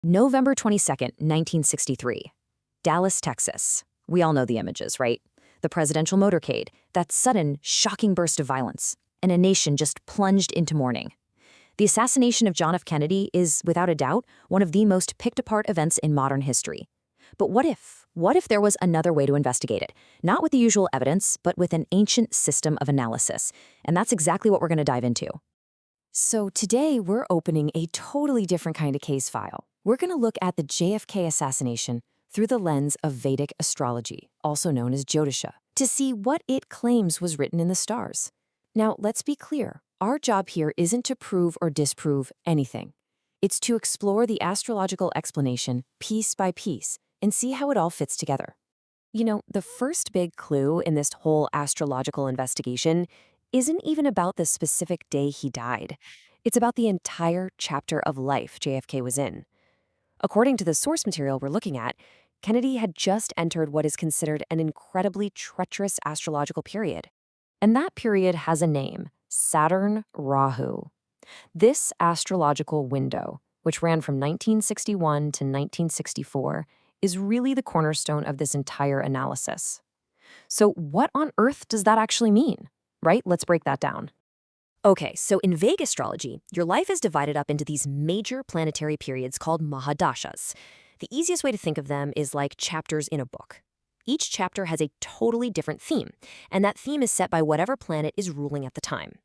November 22nd, 1963. Dallas, Texas. We all know the images, right? The presidential motorcade, that sudden, shocking burst of violence, and a nation just plunged into mourning. The assassination of John F. Kennedy is, without a doubt, one of the most picked-apart events in modern history. But what if? What if there was another way to investigate it? Not with the usual evidence, but with an ancient system of analysis. And that's exactly what we're going to dive into. So today, we're opening a totally different kind of case file. We're going to look at the JFK assassination through the lens of Vedic astrology, also known as Jyotiṣa, to see what it claims was written in the stars. Now, let's be clear. Our job here isn't to prove or disprove anything. It's to explore the astrological explanation piece by piece and see how it all fits together. You know, the first big clue in this whole astrological investigation isn't even about the specific day he died. It's about the entire chapter of life JFK was in. According to the source material we're looking at, Kennedy had just entered what is considered an incredibly treacherous astrological period. And that period has a name: Saturn Rahu. This astrological window, which ran from 1961 to 1964, is really the cornerstone of this entire analysis. So what on earth does that actually mean? Right? Let's break that down. Okay, so in Vedic astrology, your life is divided up into these major planetary periods called mahadashas. The easiest way to think of them is like chapters in a book. Each chapter has a totally different theme, and that theme is set by whatever planet is ruling at the time.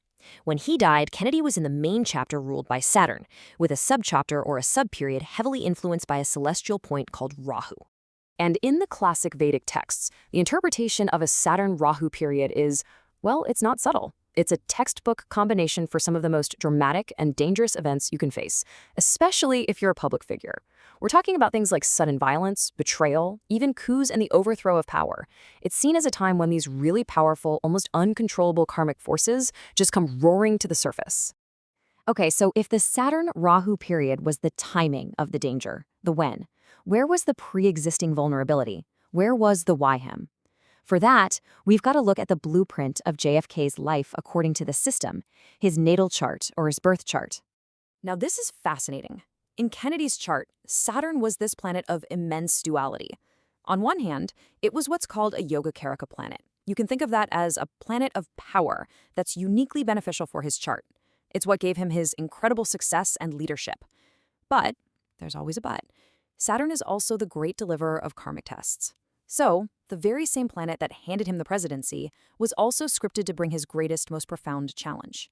When he died, Kennedy was in the main chapter ruled by Saturn, with a subchapter or a subperiod heavily influenced by a celestial point called Rahu. And in the classic Vedic texts, the interpretation of a Saturn-Rahu period is, well, it's not subtle. It's a textbook combination for some of the most dramatic and dangerous events you can face, especially if you're a public figure. We're talking about things like sudden violence, betrayal, even coups and the overthrow of power. It's seen as a time when these really powerful, almost uncontrollable karmic forces just come roaring to the surface. Okay, so if the Saturn-Rahu period was the timing of the danger, the when, where was the pre-existing vulnerability? Where was the why-hem? For that, we've got to look at the blueprint of JFK's life according to the system, his natal chart or his birth chart. Now, this is fascinating. In Kennedy's chart, Saturn was this planet of immense duality. On one hand, it was what's called a Yogacaraka planet. You can think of that as a planet of power that's uniquely beneficial for his chart. It's what gave him his incredible success and leadership. But, there's always a but, Saturn is also the great deliverer of karmic tests. So, the very same planet that handed him the presidency was also scripted to bring his greatest, most profound challenge.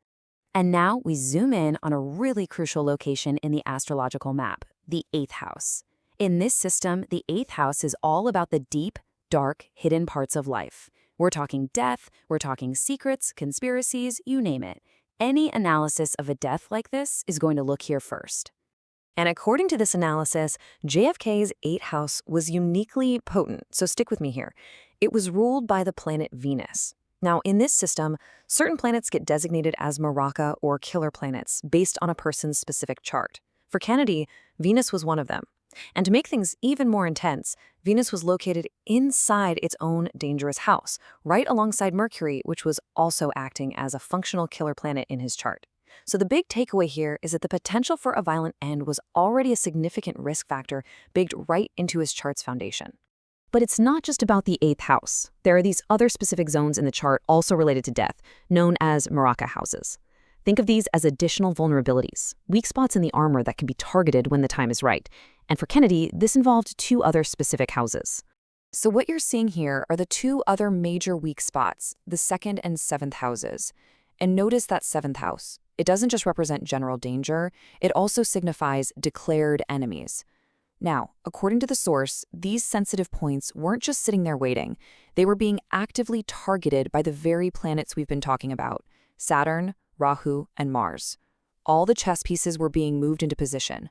And now we zoom in on a really crucial location in the astrological map, the 8th house. In this system, the 8th house is all about the deep, dark, hidden parts of life. We're talking death, we're talking secrets, conspiracies, you name it. Any analysis of a death like this is going to look here first. And according to this analysis, JFK's 8th house was uniquely potent, so stick with me here. It was ruled by the planet Venus. Now, in this system, certain planets get designated as Maraka or killer planets based on a person's specific chart. For Kennedy, Venus was one of them. And to make things even more intense, Venus was located inside its own dangerous house, right alongside Mercury, which was also acting as a functional killer planet in his chart. So the big takeaway here is that the potential for a violent end was already a significant risk factor baked right into his chart's foundation. But it's not just about the 8th house. There are these other specific zones in the chart also related to death, known as Maraka houses. Think of these as additional vulnerabilities, weak spots in the armor that can be targeted when the time is right. And for Kennedy, this involved 2 other specific houses. So what you're seeing here are the 2 other major weak spots, the 2nd and 7th houses. And notice that 7th house. It doesn't just represent general danger, it also signifies declared enemies. Now, according to the source, these sensitive points weren't just sitting there waiting. They were being actively targeted by the very planets we've been talking about: Saturn, Rahu, and Mars. All the chess pieces were being moved into position.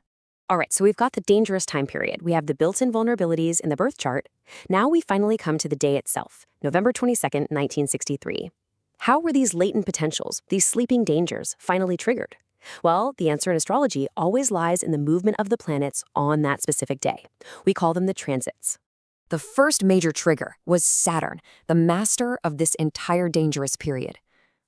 All right, so we've got the dangerous time period. We have the built-in vulnerabilities in the birth chart. Now we finally come to the day itself, November 22nd, 1963. How were these latent potentials, these sleeping dangers, finally triggered? Well, the answer in astrology always lies in the movement of the planets on that specific day. We call them the transits. The first major trigger was Saturn, the master of this entire dangerous period.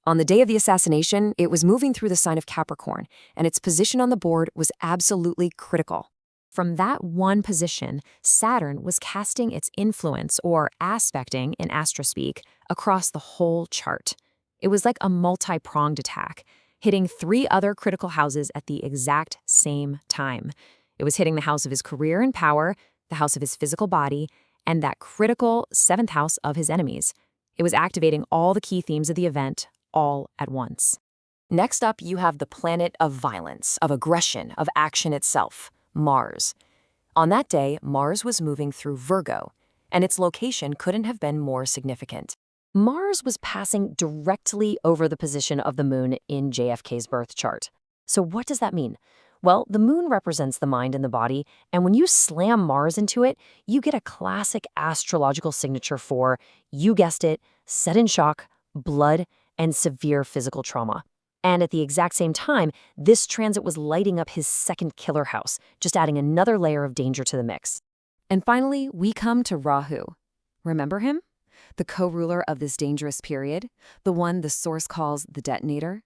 On the day of the assassination, it was moving through the sign of Capricorn, and its position on the board was absolutely critical. From that one position, Saturn was casting its influence, or aspecting in astrospeak, across the whole chart. It was like a multi-pronged attack, hitting 3 other critical houses at the exact same time. It was hitting the house of his career and power, the house of his physical body, and that critical 7th house of his enemies. It was activating all the key themes of the event, all at once. Next up, you have the planet of violence, of aggression, of action itself, Mars. On that day, Mars was moving through Virgo, and its location couldn't have been more significant. Mars was passing directly over the position of the moon in JFK's birth chart. So what does that mean? Well, the moon represents the mind and the body, and when you slam Mars into it, you get a classic astrological signature for, you guessed it, sudden shock, blood, and severe physical trauma. And at the exact same time, this transit was lighting up his second killer house, just adding another layer of danger to the mix. And finally, we come to Rahu. Remember him? The co-ruler of this dangerous period, the one the source calls the detonator.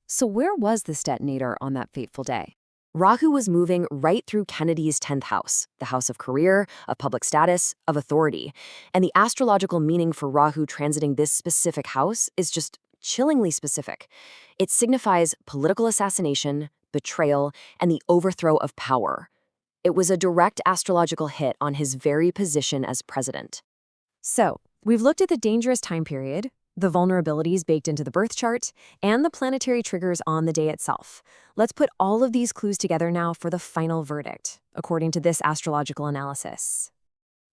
So where was this detonator on that fateful day? Rahu was moving right through Kennedy's 10th house, the house of career, of public status, of authority. And the astrological meaning for Rahu transiting this specific house is just chillingly specific. It signifies political assassination, betrayal, and the overthrow of power. It was a direct astrological hit on his very position as president. So, we've looked at the dangerous time period, the vulnerabilities baked into the birth chart, and the planetary triggers on the day itself. Let's put all of these clues together now for the final verdict, according to this astrological analysis.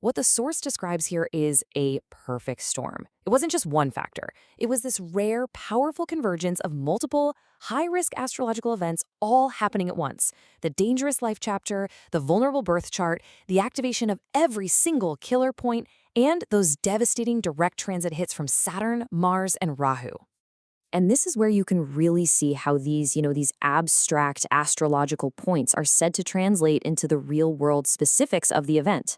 What the source describes here is a perfect storm. It wasn't just one factor. It was this rare, powerful convergence of multiple, high-risk astrological events all happening at once. The dangerous life chapter, the vulnerable birth chart, the activation of every single killer point, and those devastating direct transit hits from Saturn, Mars, and Rahu. And this is where you can really see how these abstract astrological points are said to translate into the real-world specifics of the event.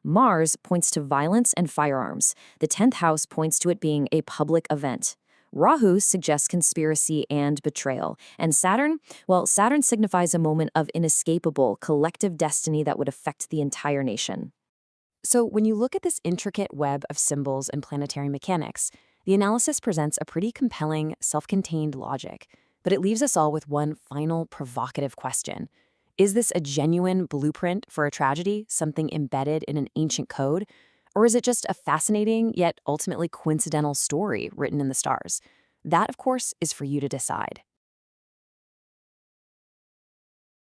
Mars points to violence and firearms. The 10th house points to it being a public event. Rahu suggests conspiracy and betrayal. And Saturn? Well, Saturn signifies a moment of inescapable collective destiny that would affect the entire nation. So when you look at this intricate web of symbols and planetary mechanics, the analysis presents a pretty compelling, self-contained logic. But it leaves us all with one final provocative question. Is this a genuine blueprint for a tragedy, something embedded in an ancient code? Or is it just a fascinating, yet ultimately coincidental story written in the stars? That, of course, is for you to decide.